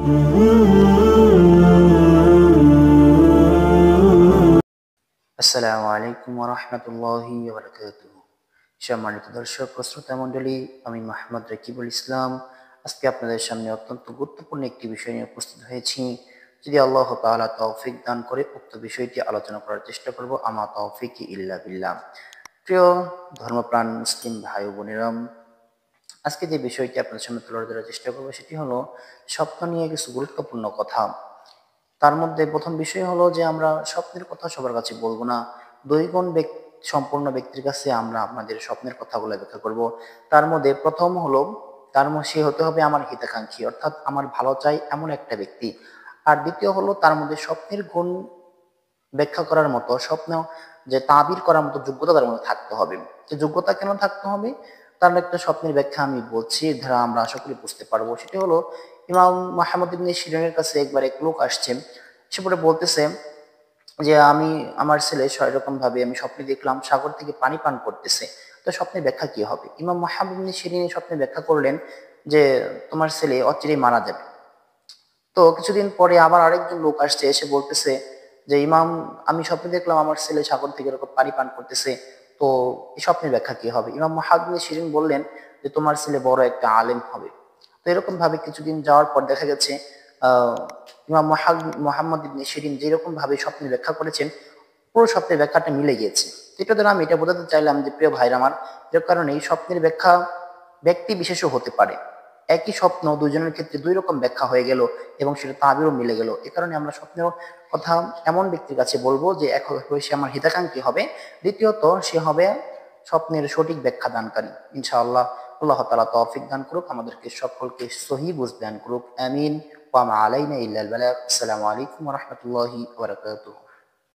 আসসালামু আলাইকুম ওয়া রাহমাতুল্লাহি ওয়া বারাকাতুহু। সম্মানিত দর্শক ও শ্রোতা মণ্ডলী, আমি মোহাম্মদ রাকিবুল ইসলাম আজকে আপনাদের সামনে অত্যন্ত গুরুত্বপূর্ণ একটি বিষয় নিয়ে উপস্থিত হয়েছি। যদি আল্লাহ তাআলা তৌফিক দান করে উক্ত বিষয়টি আলোচনা করার চেষ্টা করব। আমা তৌফিকি ইল্লা বিল্লাহ। প্রিয় ধর্মপ্রাণ মুসলিম ভাই ও বোনেরা, আজকে যে বিষয়টি আপনাদের সামনে তুলে ধরার চেষ্টা করবো সেটি হলো স্বপ্ন নিয়ে কিছু গুরুত্বপূর্ণ কথা। তার মধ্যে প্রথম বিষয় হলো যে আমরা স্বপ্নের কথা সবার কাছে বলবো না। দুই গুণ সম্পূর্ণ ব্যক্তির কাছে আমরা আপনাদের স্বপ্নের কথাগুলো ব্যাখ্যা করব। তার মধ্যে প্রথম হলো সে হতে হবে আমার হিতাকাঙ্ক্ষী, অর্থাৎ আমার ভালো চাই এমন একটা ব্যক্তি। আর দ্বিতীয় হলো তার মধ্যে স্বপ্নের গুণ ব্যাখ্যা করার মতো, স্বপ্ন যে তাবির করার মতো যোগ্যতা তার মধ্যে থাকতে হবে। যে যোগ্যতা কেন থাকতে হবে তার একটা স্বপ্নের ব্যাখ্যা আমি বলছি, ধারা আমরা আশা করি বুঝতে পারবো। সেটি হলো ইমাম মুহাম্মদ ইবনে সিরিনের কাছে একবার এক লোক আসছে। সে পরে বলতেছে যে আমার ছেলে এরকম ভাবে আমি স্বপ্নে দেখলাম সাগর থেকে পানি পান করতেছে। তো স্বপ্নের ব্যাখ্যা কি হবে? ইমাম মুহাম্মদ ইবনে সিরিন স্বপ্নের ব্যাখ্যা করলেন যে তোমার ছেলে অচিরেই মারা যাবে। তো কিছুদিন পরে আবার আরেকজন লোক আসছে, এসে বলতেছে যে ইমাম, আমি স্বপ্নে দেখলাম আমার ছেলে সাগর থেকে এরকম পানি পান করতেছে। তো এই স্বপ্নের ব্যাখ্যা কি হবে? ইমাম মুহাম্মদ ইবনে সিরিন বললেন যে তোমার ছেলে বড় একটা আলেম হবে। তো এরকম ভাবে কিছুদিন যাওয়ার পর দেখা গেছে আহ ইমাম মুহাম্মদ ইবনে সিরিন যেরকম ভাবে স্বপ্নের ব্যাখ্যা করেছেন পুরো স্বপ্নের ব্যাখ্যাটা মিলে গিয়েছে। এটা দ্বারা আমি এটা বোঝাতে চাইলাম যে প্রিয় ভাইরা আমার, এর কারণে এই স্বপ্নের ব্যাখ্যা ব্যক্তি বিশেষও হতে পারে। একই স্বপ্ন দুজনের ক্ষেত্রে দুই রকম ব্যাখ্যা হয়ে গেল এবং সেটা তাবিরও মিলে গেল। এ কারণে আমরা স্বপ্নের কথা এমন ব্যক্তির কাছে বলবো যে এক হয়ে সে আমার হিতাকাঙ্ক্ষী হবে, দ্বিতীয়ত সে হবে স্বপ্নের সঠিক ব্যাখ্যা দানকারী। ইনশাআল্লাহ আল্লাহ তাআলা তৌফিক দান করুক, আমাদেরকে সকলকে সহিহ বুঝ দান করুক। আমিন। ওয়া মা আলাইনা ইল্লাল বালাগ। আসসালামু আলাইকুম ওয়া রাহমাতুল্লাহি ওয়া বারাকাতুহু।